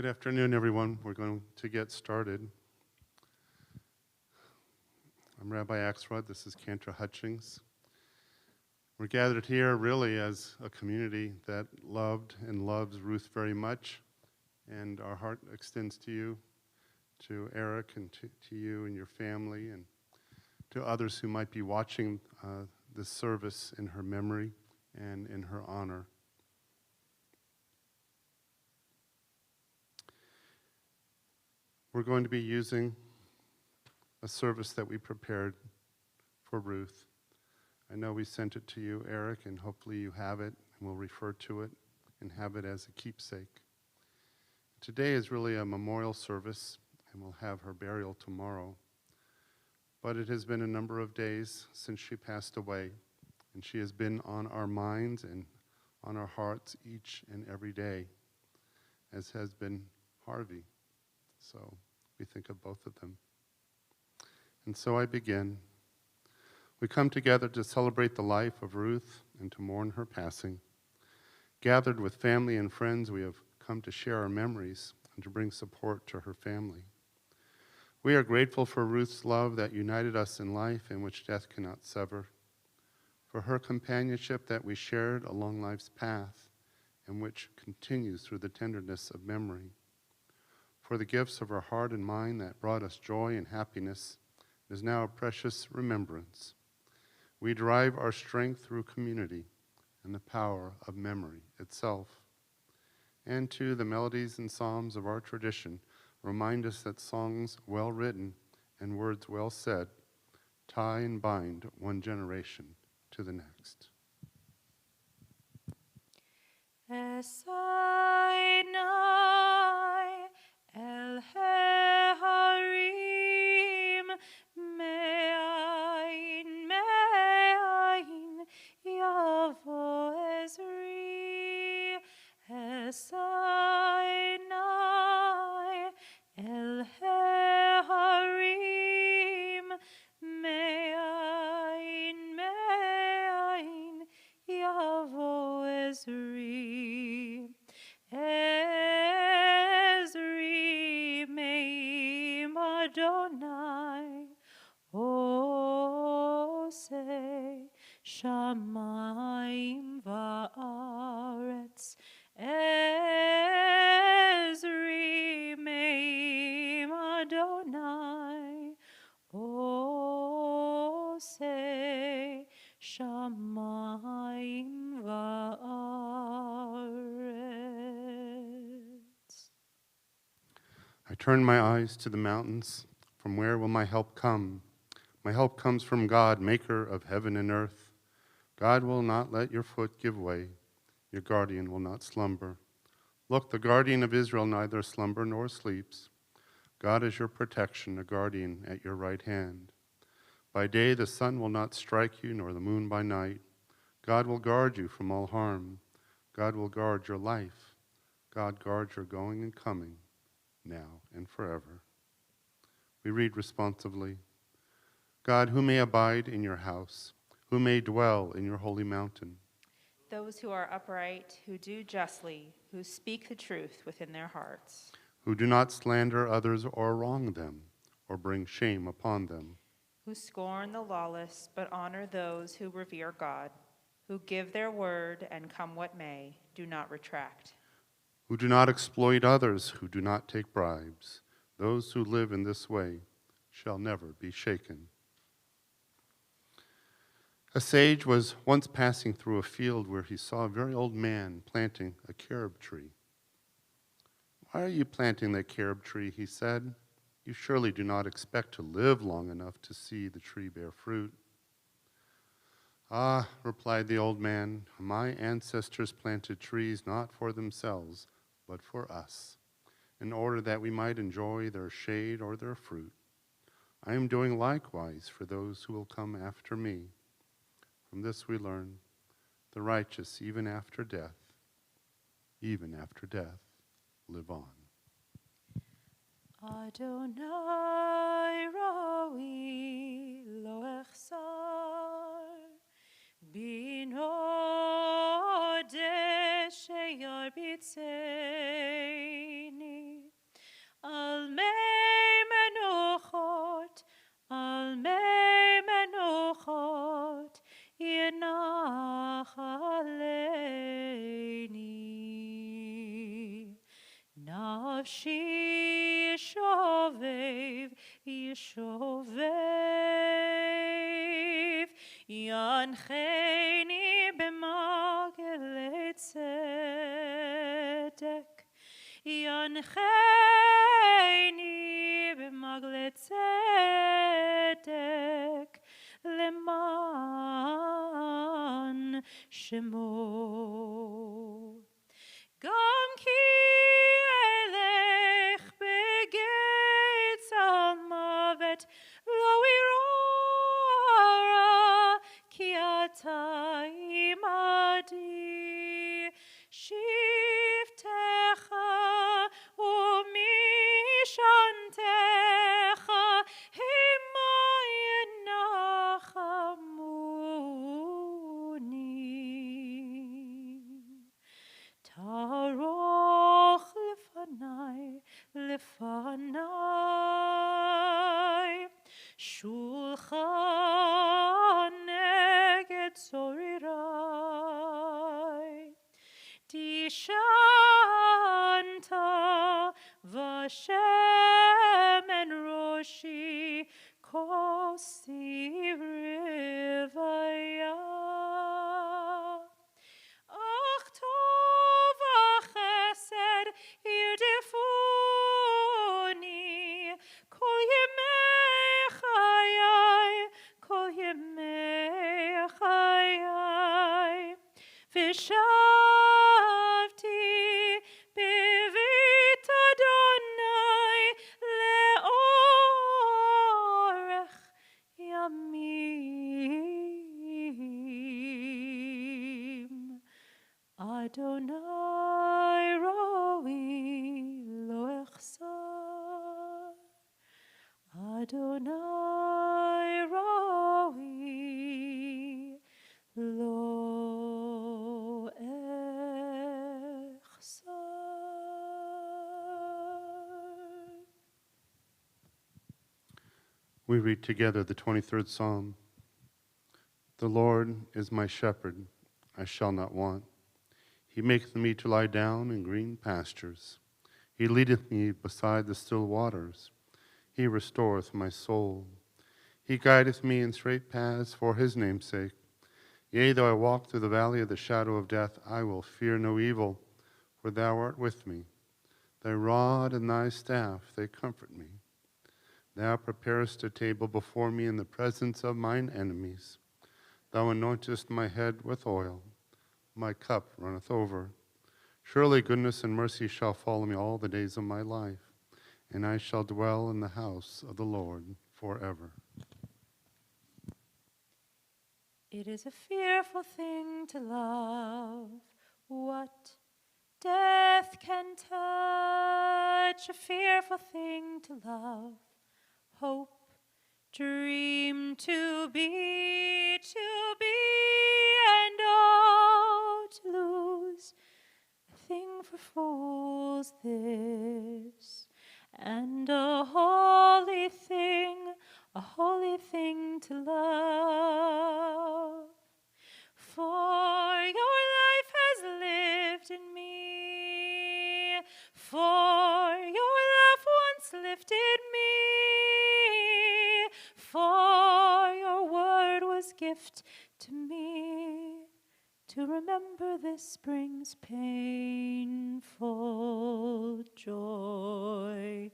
Good afternoon, everyone. We're going to get started. I'm Rabbi Axelrod. This is Cantor Hutchings. We're gathered here really as a community that loved and loves Ruth very much, and our heart extends to you, to Eric, and to you and your family, and to others who might be watching this service in her memory and in her honor. We're going to be using a service that we prepared for Ruth. I know we sent it to you, Eric, and hopefully you have it, and we'll refer to it and have it as a keepsake. Today is really a memorial service, and we'll have her burial tomorrow. But it has been a number of days since she passed away, and she has been on our minds and on our hearts each and every day, as has been Harvey. So we think of both of them. And so I begin. We come together to celebrate the life of Ruth and to mourn her passing. Gathered with family and friends, we have come to share our memories and to bring support to her family. We are grateful for Ruth's love that united us in life and which death cannot sever, for her companionship that we shared along life's path and which continues through the tenderness of memory, for the gifts of her heart and mind that brought us joy and happiness is now a precious remembrance. We derive our strength through community and the power of memory itself. And too, the melodies and psalms of our tradition remind us that songs well written and words well said tie and bind one generation to the next. El Harim me'ayin yavo Ezri Esainai El Harim me'ayin yavo Ezri Ezri meim Adonai Osei Shamayim va'aretz Ezri meim Adonai Osei Shamayim va'aretz. I turn my eyes to the mountains. From where will my help come? My help comes from God, maker of heaven and earth. God will not let your foot give way. Your guardian will not slumber. Look, the guardian of Israel neither slumber nor sleeps. God is your protection, a guardian at your right hand. By day the sun will not strike you, nor the moon by night. God will guard you from all harm. God will guard your life. God guards your going and coming, now and forever. We read responsively, God, who may abide in your house, who may dwell in your holy mountain? Those who are upright, who do justly, who speak the truth within their hearts. Who do not slander others or wrong them, or bring shame upon them. Who scorn the lawless, but honor those who revere God. Who give their word, and come what may, do not retract. Who do not exploit others, who do not take bribes. Those who live in this way shall never be shaken. A sage was once passing through a field where he saw a very old man planting a carob tree. Why are you planting that carob tree, he said. You surely do not expect to live long enough to see the tree bear fruit. Ah, replied the old man, my ancestors planted trees not for themselves, but for us, in order that we might enjoy their shade or their fruit. I am doing likewise for those who will come after me. From this we learn, the righteous, even after death, live on. Adonai roi lo echsar bino de sheyar b'tzeini נפשי שובב, ישובב, ינחני במעגלי צדק, ינחני במעגלי צדק, למען שמו. גם כי אלך בגיא צלמוות, לא אירא רע, כי אתה עמדי. שבטך ומשענתך המה ינחמוני. תערוך לפני שולחן נגד צורריי. תשענת ושמן ראשי כוסי רוויה. אך טוב החסד ירדפוני כל ימי חיי, כל ימי חיי. ושבתי בבית אדוני לאורך ימים. אדוני רואי לא אחסר, אדוני רואי לא אחסר. We read together the 23rd Psalm. The Lord is my shepherd, I shall not want. He maketh me to lie down in green pastures. He leadeth me beside the still waters. He restoreth my soul. He guideth me in straight paths for his name's sake. Yea, though I walk through the valley of the shadow of death, I will fear no evil, for thou art with me. Thy rod and thy staff, they comfort me. Thou preparest a table before me in the presence of mine enemies. Thou anointest my head with oil. My cup runneth over. Surely goodness and mercy shall follow me all the days of my life, and I shall dwell in the house of the Lord forever. It is a fearful thing to love. What death can touch? A fearful thing to love. Hope, dream to be, and all to lose. A thing for fools this, and a holy thing to love. For your life has lived in me, for your love once lifted me, for your word was gift to me. To remember this brings painful joy.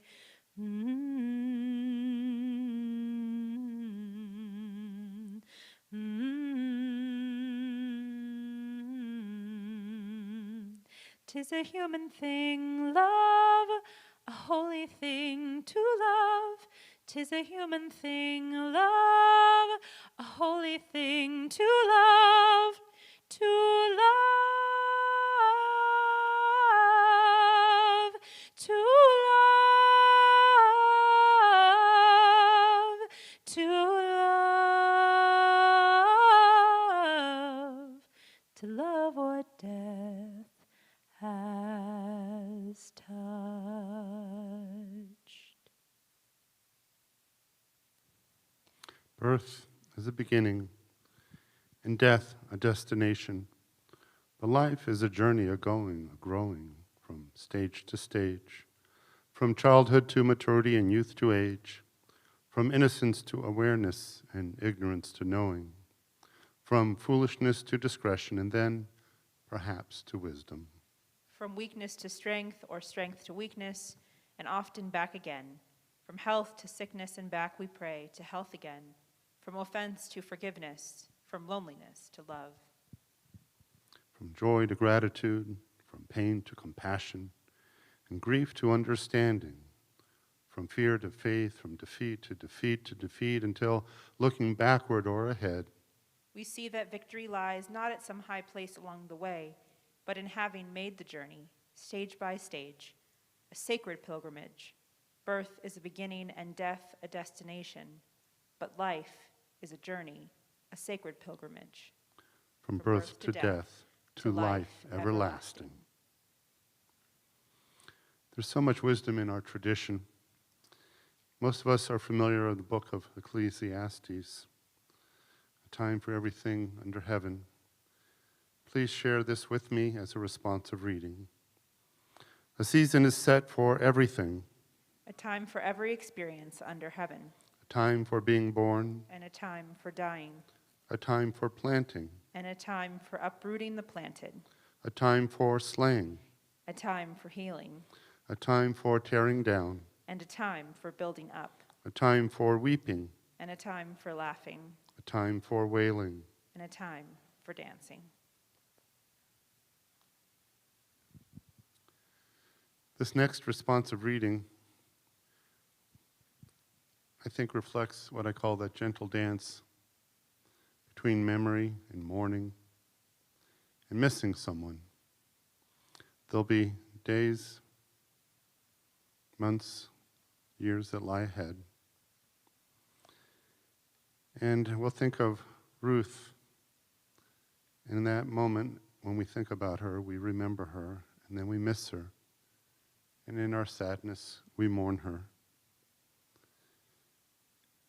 Tis a human thing, love, a holy thing to love. Tis a human thing, love, a holy thing to love, to love, to love, to love, to love what death has touched. Birth is a beginning, and death a destination. But life is a journey, a going, a growing from stage to stage. from childhood to maturity and youth to age, from innocence to awareness and ignorance to knowing, from foolishness to discretion, and then, perhaps, to wisdom. From weakness to strength, or strength to weakness, and often back again. From health to sickness and back we pray, to health again. From offense to forgiveness, from loneliness to love. From joy to gratitude, from pain to compassion, and grief to understanding, from fear to faith, from defeat to defeat to defeat, until looking backward or ahead, We see that victory lies not at some high place along the way, but in having made the journey, stage by stage, a sacred pilgrimage. Birth is a beginning and death a destination, but life is a journey, a sacred pilgrimage. from birth to death to life everlasting. There's so much wisdom in our tradition. Most of us are familiar with the book of Ecclesiastes, a time for everything under heaven. Please share this with me as a responsive reading. A season is set for everything, A time for every experience under heaven, a time for being born, and a time for dying, a time for planting, and a time for uprooting the planted, a time for slaying, a time for healing, a time for tearing down, and a time for building up, a time for weeping, and a time for laughing, a time for wailing. and a time for dancing. This next responsive reading, I think, reflects what I call that gentle dance between memory and mourning and missing someone. There'll be days, months, years that lie ahead. And we'll think of Ruth. And in that moment, when we think about her, we remember her, and then we miss her. And in our sadness, we mourn her.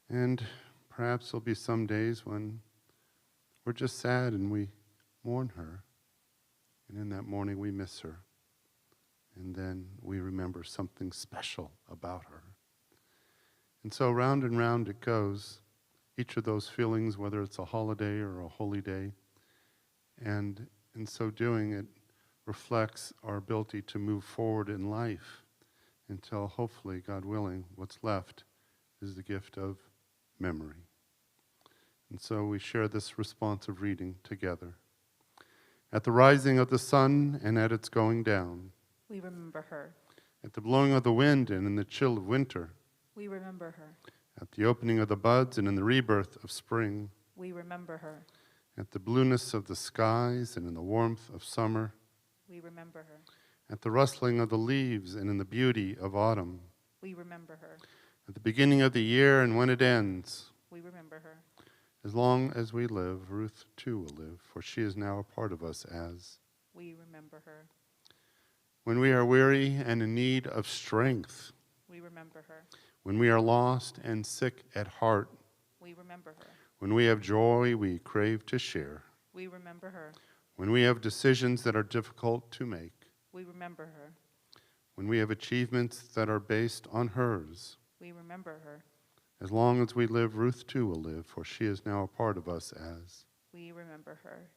And perhaps there'll be some days when we're just sad and we mourn her. And in that mourning, we miss her. And then we remember something special about her. And so round and round it goes, each of those feelings, whether it's a holiday or a holy day. And in so doing, it reflects our ability to move forward in life until hopefully, God willing, what's left is the gift of memory. And so we share this responsive reading together. At the rising of the sun and at its going down, We remember her. at the blowing of the wind and in the chill of winter, We remember her. at the opening of the buds and in the rebirth of spring, We remember her. at the blueness of the skies and in the warmth of summer, We remember her. at the rustling of the leaves and in the beauty of autumn, We remember her. at the beginning of the year and when it ends. We remember her. As long as we live, Ruth too will live, for she is now a part of us as. We remember her. When we are weary and in need of strength, We remember her. when we are lost and sick at heart, We remember her. when we have joy we crave to share, We remember her. when we have decisions that are difficult to make, We remember her. when we have achievements that are based on hers. We remember her. As long as we live, Ruth too will live, for she is now a part of us as. We remember her.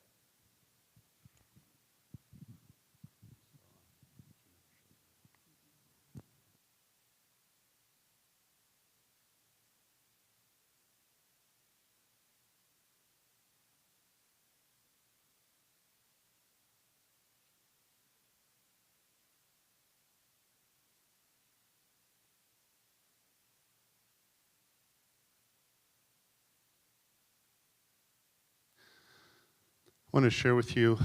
I want to share with you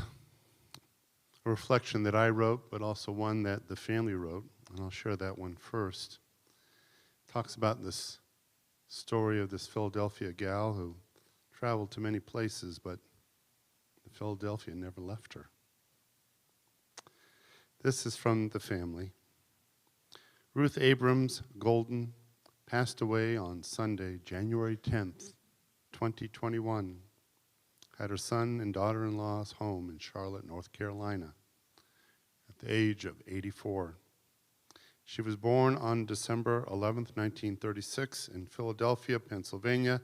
a reflection that I wrote, but also one that the family wrote, and I'll share that one first. It talks about this story of this Philadelphia gal who traveled to many places, but Philadelphia never left her. This is from the family. Ruth Abrams Golden passed away on Sunday, January 10th, 2021. At her son and daughter-in-law's home in Charlotte, North Carolina, at the age of 84. She was born on December 11th, 1936 in Philadelphia, Pennsylvania,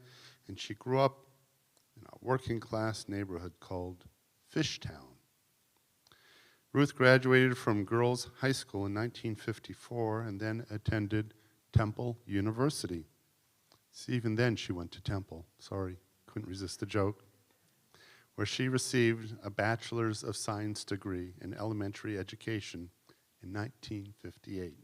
and she grew up in a working-class neighborhood called Fishtown. Ruth graduated from Girls High School in 1954 and then attended Temple University. See, even then she went to Temple. Sorry, couldn't resist the joke. Where she received a Bachelor's of Science degree in elementary education in 1958.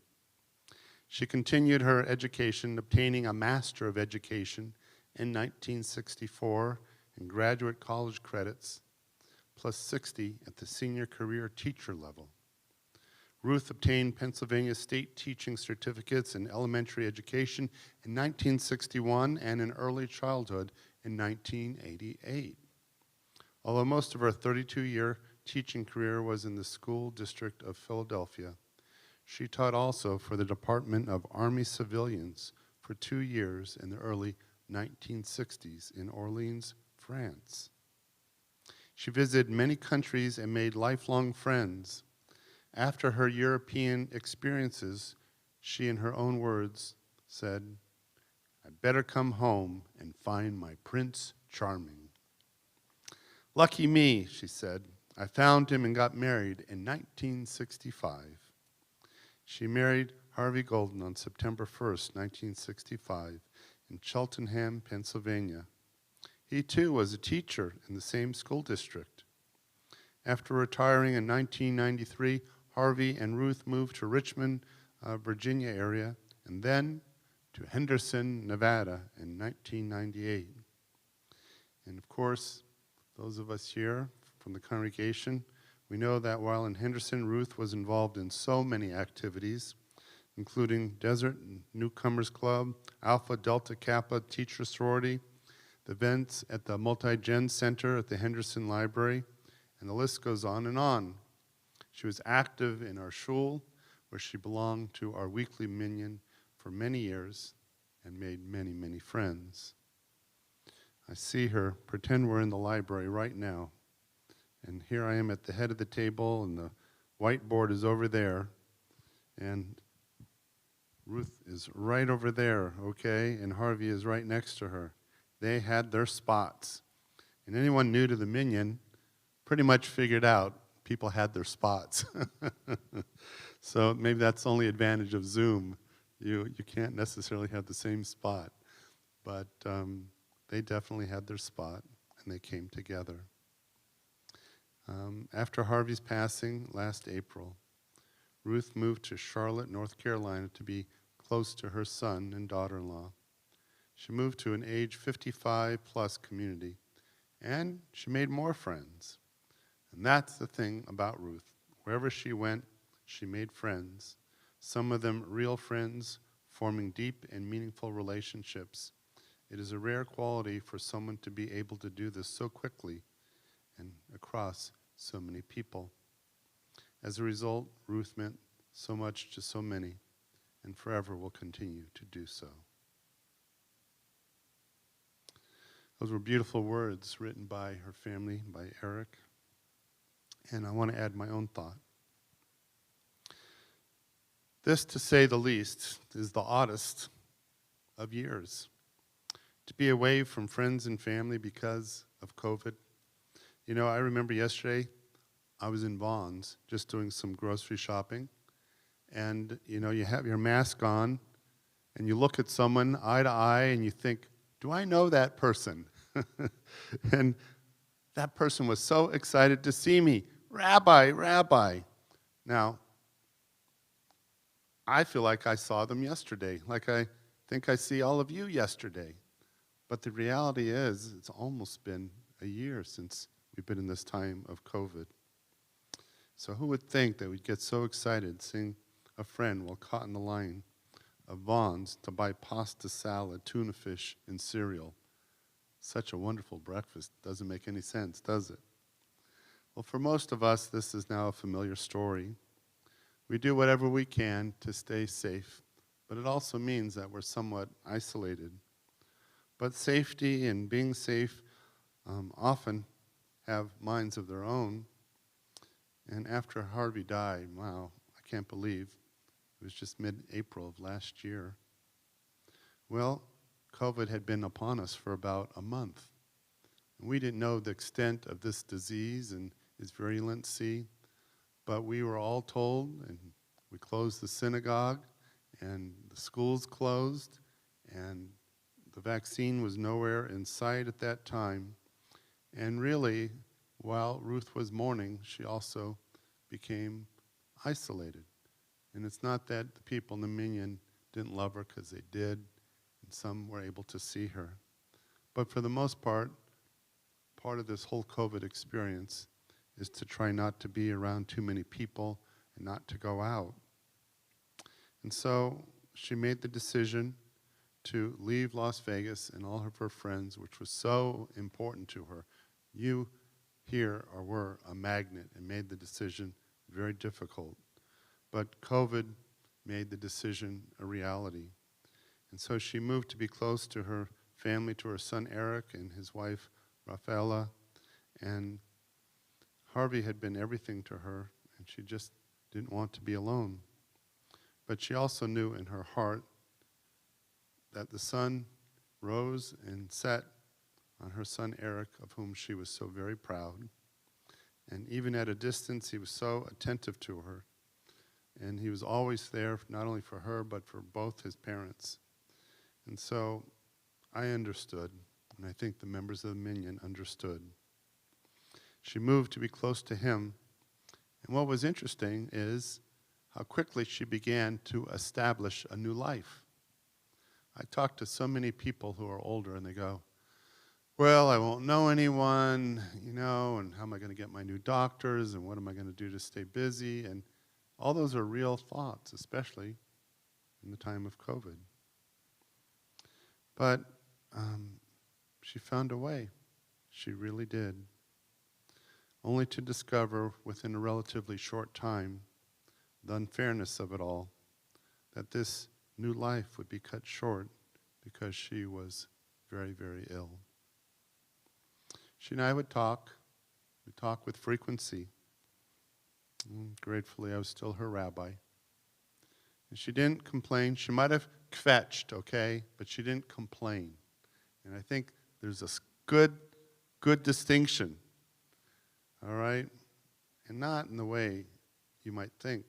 She continued her education, obtaining a Master of Education in 1964 and graduate college credits, plus 60 at the senior career teacher level. Ruth obtained Pennsylvania state teaching certificates in elementary education in 1961 and in early childhood in 1988. Although most of her 32-year teaching career was in the school district of Philadelphia, she taught also for the Department of Army Civilians for 2 years in the early 1960s in Orleans, France. She visited many countries and made lifelong friends. After her European experiences, she, in her own words, said, "I'd better come home and find my Prince Charming." "Lucky me," she said, "I found him and got married in 1965. She married Harvey Golden on September 1st, 1965, in Cheltenham, Pennsylvania. He, too, was a teacher in the same school district. After retiring in 1993, Harvey and Ruth moved to Richmond, Virginia area, and then to Henderson, Nevada in 1998. And of course, those of us here from the congregation, we know that while in Henderson, Ruth was involved in so many activities, including Desert Newcomers Club, Alpha Delta Kappa Teacher Sorority, the events at the Multi-Gen Center at the Henderson Library, and the list goes on and on. She was active in our shul, where she belonged to our weekly minyan for many years and made many, many friends. I see her, pretend we're in the library right now, and here I am at the head of the table, and the whiteboard is over there, and Ruth is right over there, okay, and Harvey is right next to her. They had their spots. And anyone new to the minyan pretty much figured out people had their spots. So maybe that's the only advantage of Zoom. You can't necessarily have the same spot. But they definitely had their spot, and they came together. After Harvey's passing last April, Ruth moved to Charlotte, North Carolina to be close to her son and daughter-in-law. She moved to an age 55-plus community, and she made more friends. And that's the thing about Ruth. Wherever she went, she made friends, some of them real friends, forming deep and meaningful relationships. It is a rare quality for someone to be able to do this so quickly and across so many people. As a result, Ruth meant so much to so many, and forever will continue to do so. Those were beautiful words written by her family, by Eric. And I want to add my own thought. This, to say the least, is the oddest of years. To be away from friends and family because of COVID. You know, I remember yesterday, I was in Vaughn's just doing some grocery shopping. And, you know, you have your mask on, and you look at someone eye to eye, and you think, do I know that person? And that person was so excited to see me. Rabbi, Rabbi. Now, I feel like I saw them yesterday, like I think I see all of you yesterday. But the reality is, it's almost been a year since we've been in this time of COVID. So who would think that we'd get so excited seeing a friend while caught in the line of Vaughn's to buy pasta salad, tuna fish, and cereal? Such a wonderful breakfast. Doesn't make any sense, does it? Well, for most of us, this is now a familiar story. We do whatever we can to stay safe, but it also means that we're somewhat isolated. But safety and being safe often have minds of their own. And after Harvey died, wow, I can't believe It was just mid-April of last year. Well, COVID had been upon us for about a month. And we didn't know the extent of this disease and its virulency, but we were all told, and we closed the synagogue, and the schools closed, and the vaccine was nowhere in sight at that time. And really, while Ruth was mourning, she also became isolated. And it's not that the people in the Minyan didn't love her, because they did, and some were able to see her. But for the most part of this whole COVID experience is to try not to be around too many people and not to go out. And so she made the decision to leave Las Vegas and all of her friends, which was so important to her. You here or were a magnet, and made the decision very difficult. But COVID made the decision a reality. And so she moved to be close to her family, to her son Eric and his wife Rafaela. And Harvey had been everything to her, and she just didn't want to be alone. But she also knew in her heart that the sun rose and set on her son Eric, of whom she was so very proud. And even at a distance, he was so attentive to her. And he was always there, not only for her, but for both his parents. And so I understood, and I think the members of the Minyan understood. She moved to be close to him. And what was interesting is how quickly she began to establish a new life. I talk to so many people who are older, and they go, well, I won't know anyone, and how am I going to get my new doctors, and what am I going to do to stay busy? And all those are real thoughts, especially in the time of COVID. But she found a way. She really did. Only to discover within a relatively short time the unfairness of it all, that this new life would be cut short because she was very, very ill. She and I would talk. We'd talk with frequency. Gratefully, I was still her rabbi. And she didn't complain. She might have kvetched, okay, but she didn't complain. And I think there's a good distinction, all right? And not in the way you might think.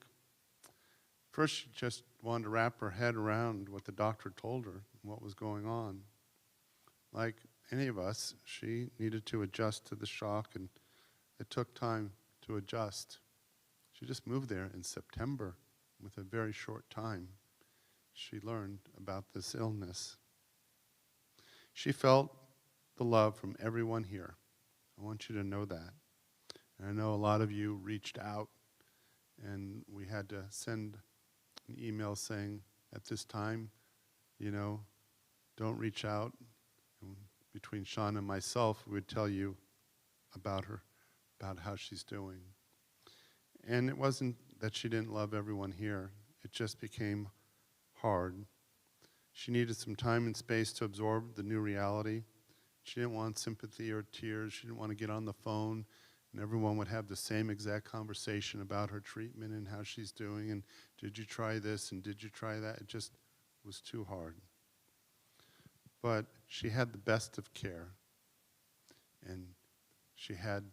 First, she just wanted to wrap her head around what the doctor told her and what was going on. Like any of us, she needed to adjust to the shock, and it took time to adjust. She just moved there in September. With a very short time, she learned about this illness. She felt the love from everyone here. I want you to know that. And I know a lot of you reached out, and we had to send an email saying, at this time, don't reach out. And between Sean and myself, we would tell you about her, about how she's doing. And it wasn't that she didn't love everyone here. It just became hard. She needed some time and space to absorb the new reality. She didn't want sympathy or tears. She didn't want to get on the phone and everyone would have the same exact conversation about her treatment and how she's doing and did you try this and did you try that? It just was too hard. But she had the best of care, and she had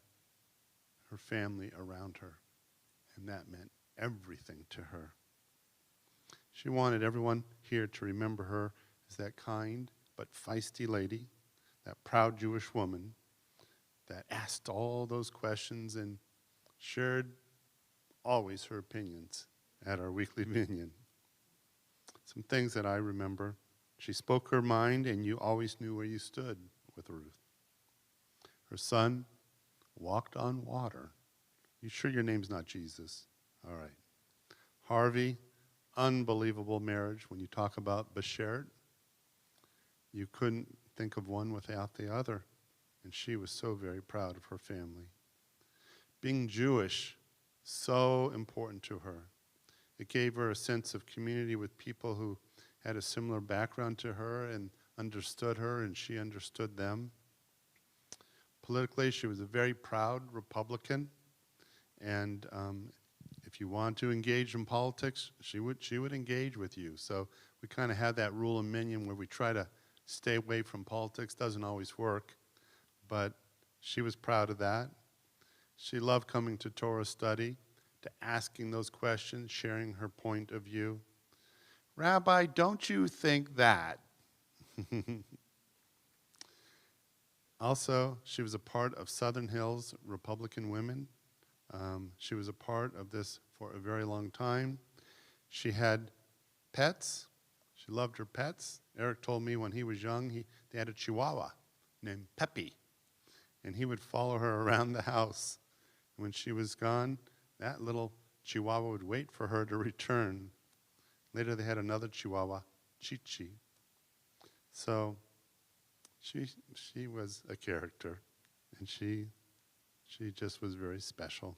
her family around her, and that meant everything to her. She wanted everyone here to remember her as that kind but feisty lady, that proud Jewish woman that asked all those questions and shared always her opinions at our weekly minyan. Some things that I remember: she spoke her mind and you always knew where you stood with Ruth. Her son walked on water. You sure your name's not Jesus? All right. Harvey, unbelievable marriage. When you talk about Beshert, you couldn't think of one without the other. And she was so very proud of her family. Being Jewish, so important to her. It gave her a sense of community with people who had a similar background to her and understood her, and she understood them. Politically, she was a very proud Republican, and if you want to engage in politics, she would engage with you. So we kind of had that rule in Minion where we try to stay away from politics. Doesn't always work, but she was proud of that. She loved coming to Torah study, to asking those questions, sharing her point of view. Rabbi, don't you think that? Also, she was a part of Southern Hills Republican Women. She was a part of this for a very long time. She had pets. She loved her pets. Eric told me when he was young, they had a Chihuahua named Peppy, and he would follow her around the house. When she was gone, that little Chihuahua would wait for her to return. Later, they had another Chihuahua, Chi-Chi. So she was a character, and she just was very special.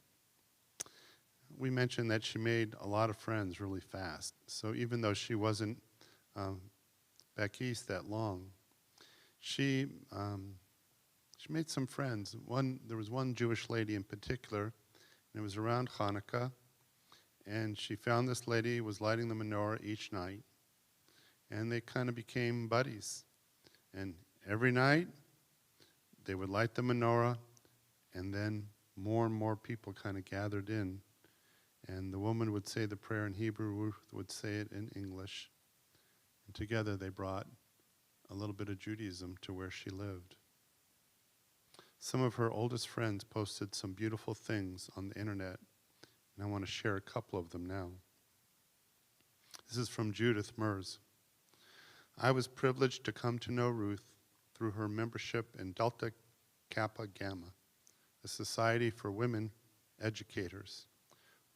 We mentioned that she made a lot of friends really fast. So even though she wasn't back east that long, she made some friends. There was one Jewish lady in particular, and it was around Hanukkah, and she found this lady who was lighting the menorah each night, and they kind of became buddies. And every night, they would light the menorah, and then more and more people kind of gathered in. And the woman would say the prayer in Hebrew, Ruth would say it in English. And together they brought a little bit of Judaism to where she lived. Some of her oldest friends posted some beautiful things on the internet, and I want to share a couple of them now. This is from Judith Mers. I was privileged to come to know Ruth through her membership in Delta Kappa Gamma, a society for women educators.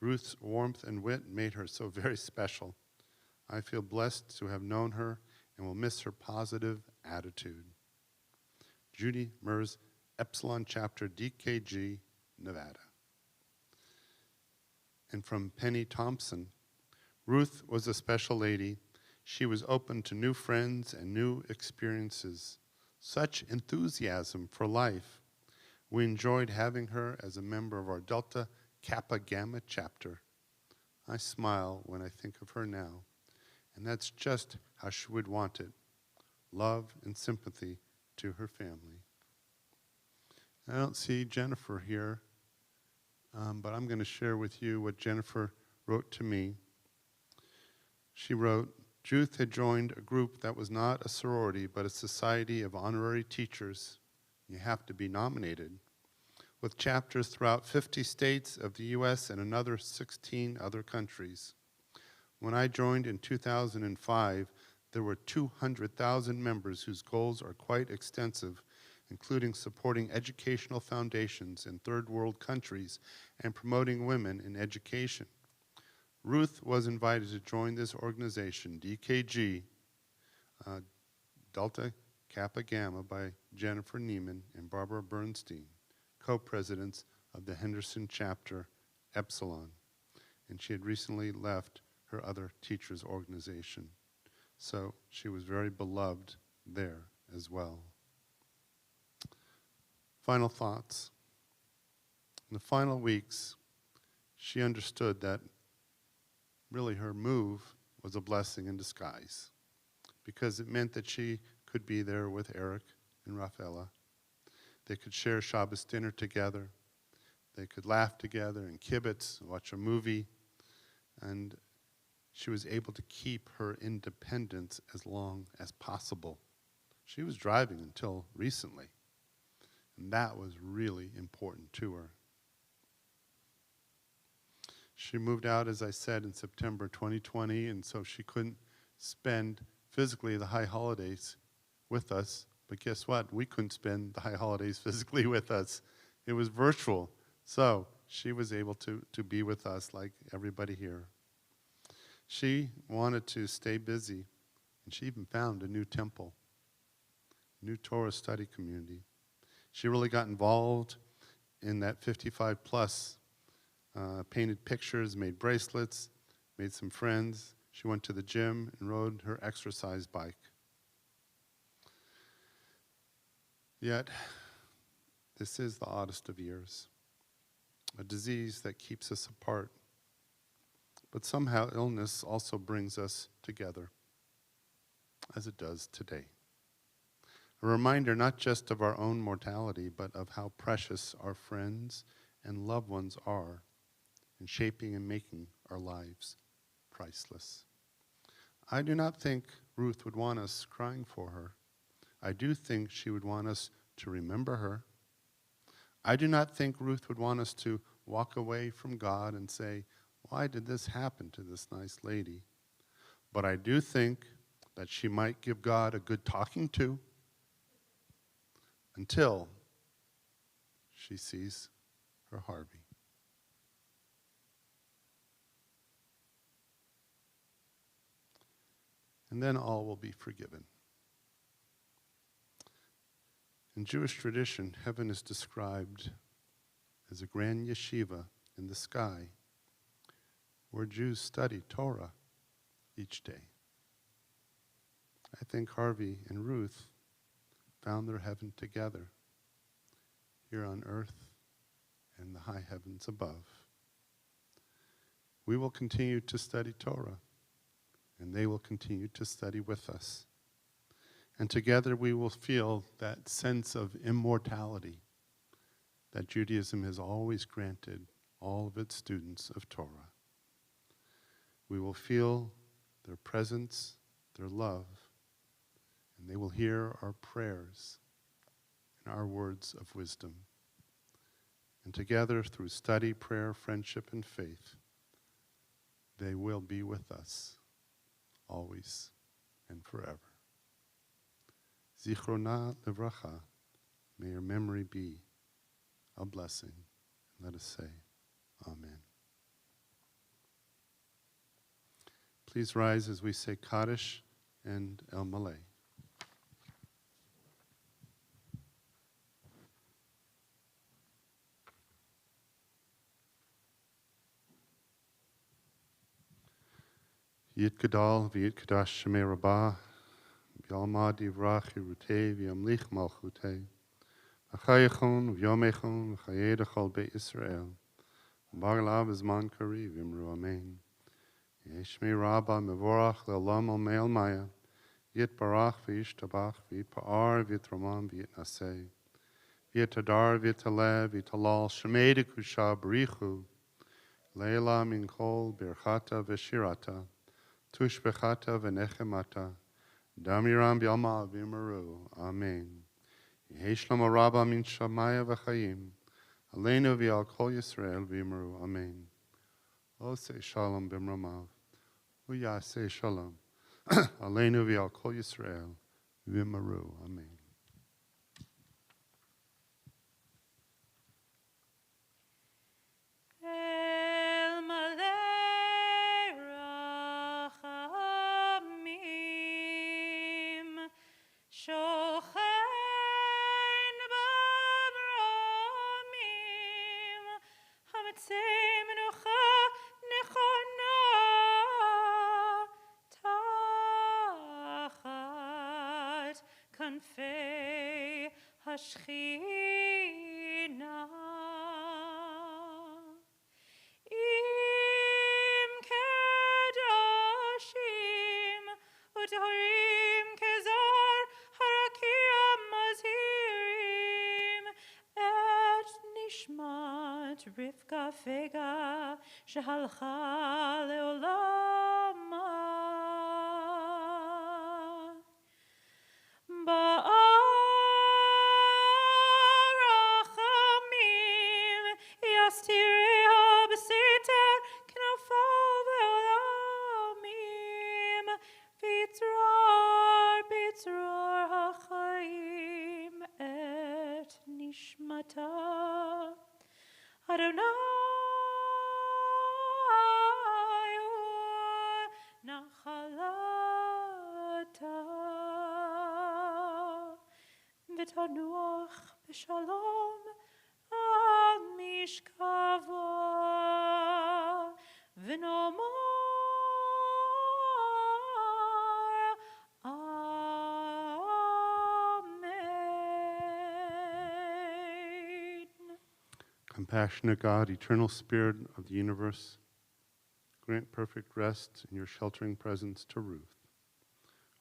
Ruth's warmth and wit made her so very special. I feel blessed to have known her and will miss her positive attitude. Judy Mers, Epsilon Chapter, DKG, Nevada. And from Penny Thompson, Ruth was a special lady. She was open to new friends and new experiences. Such enthusiasm for life. We enjoyed having her as a member of our Delta Kappa Gamma chapter. I smile when I think of her now, and that's just how she would want it. Love and sympathy to her family. I don't see Jennifer here, but I'm going to share with you what Jennifer wrote to me. She wrote, Ruth had joined a group that was not a sorority, but a society of honorary teachers. You have to be nominated, with chapters throughout 50 states of the U.S. and another 16 other countries. When I joined in 2005, there were 200,000 members whose goals are quite extensive, including supporting educational foundations in third world countries and promoting women in education. Ruth was invited to join this organization, DKG, Delta Kappa Gamma, by Jennifer Neiman and Barbara Bernstein, co-presidents of the Henderson chapter, Epsilon. And she had recently left her other teachers' organization. So she was very beloved there as well. Final thoughts. In the final weeks, she understood that really her move was a blessing in disguise, because it meant that she could be there with Eric and Rafaela. They could share Shabbos dinner together. They could laugh together and kibitz, watch a movie, and she was able to keep her independence as long as possible. She was driving until recently, and that was really important to her. She moved out, as I said, in September 2020, and so she couldn't spend physically the high holidays with us. But guess what? We couldn't spend the high holidays physically with us. It was virtual. So she was able to be with us like everybody here. She wanted to stay busy, and she even found a new temple, new Torah study community. She really got involved in that 55 plus. Painted pictures, made bracelets, made some friends. She went to the gym and rode her exercise bike. Yet, this is the oddest of years. A disease that keeps us apart But somehow illness also brings us together, as it does today. A reminder not just of our own mortality, but of how precious our friends and loved ones are in shaping and making our lives priceless. I do not think Ruth would want us crying for her. I do think she would want us to remember her. I do not think Ruth would want us to walk away from God and say, why did this happen to this nice lady? But I do think that she might give God a good talking to until she sees her Harvey. And then all will be forgiven. In Jewish tradition, heaven is described as a grand yeshiva in the sky where Jews study Torah each day. I think Harvey and Ruth found their heaven together here on earth and the high heavens above. We will continue to study Torah, and they will continue to study with us. And together we will feel that sense of immortality that Judaism has always granted all of its students of Torah. We will feel their presence, their love, and they will hear our prayers and our words of wisdom. And together, through study, prayer, friendship, and faith, they will be with us always and forever. Zichrona Livracha, may your memory be a blessing. Let us say, Amen. Please rise as we say Kaddish and El Malay. Yit Gadal, V'yit Kadash Shemei Rabbah, V'yalma Divrach Yerutei, V'yamlich Malchutei, V'chayechon, V'yomechon, V'chayedachol Beit Yisrael, V'bagalav Zman Kari, V'imru Amen. Yeshmei Rabbah Mevorach Le'olam Al Me'al Maya, Yit Barach V'yish Tabach, V'yit Pa'ar, V'yit Ramam, V'yit Naseh, V'yit Hadar, V'yit Taleh, V'yit Halal, Shemei Dekusha B'richu, Leila Min Kol, Birchata V'shirata, Tushbechata v'nechemata, Damiram b'yalma v'immeru, Amen. Yehi shlom rabba min shamaya v'chayim, Aleinu v'yal kol Yisrael v'immeru, Amen. Oseh shalom b'mramav, Uyaseh shalom, Aleinu v'yal kol Yisrael v'immeru, Amen. Shochen b'mromim, hamatzei menucha nechona, tachat kanfei hashchina. Im kedoshim u'torim kezar harakim mazhirim et nishmat Rivka Fega shehalcha leolama. Ba'arachamim yastireha b'seter knafal ve'olamim v'yitzror ha'chaim et nishmata Adonai nachalata v'tanuach b'shalom al mishkava v'nomar Amen. Compassionate God, eternal Spirit of the universe, Grant perfect rest in your sheltering presence to Ruth,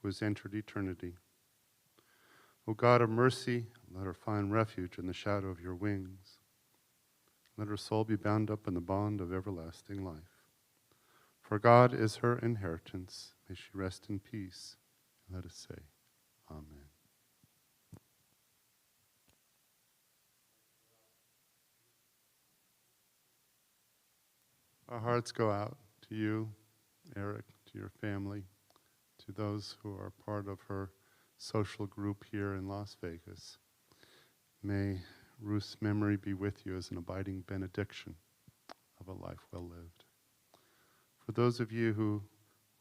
who has entered eternity. O God of mercy, let her find refuge in the shadow of your wings. Let her soul be bound up in the bond of everlasting life. For God is her inheritance. May she rest in peace. And let us say, Amen. Our hearts go out to you, Eric, to your family, to those who are part of her social group here in Las Vegas. May Ruth's memory be with you as an abiding benediction of a life well lived. For those of you who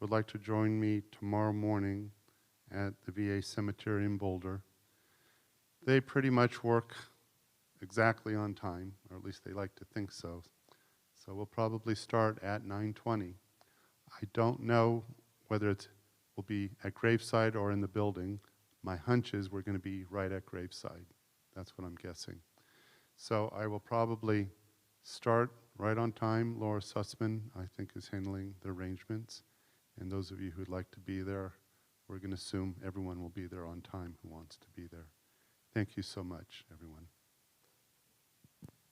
would like to join me tomorrow morning at the VA cemetery in Boulder, they pretty much work exactly on time, or at least they like to think so. So we'll probably start at 9:20. I don't know whether it will be at graveside or in the building. My hunch is we're going to be right at graveside. That's what I'm guessing. So I will probably start right on time. Laura Sussman, I think, is handling the arrangements. And those of you who'd like to be there, we're going to assume everyone will be there on time who wants to be there. Thank you so much, everyone.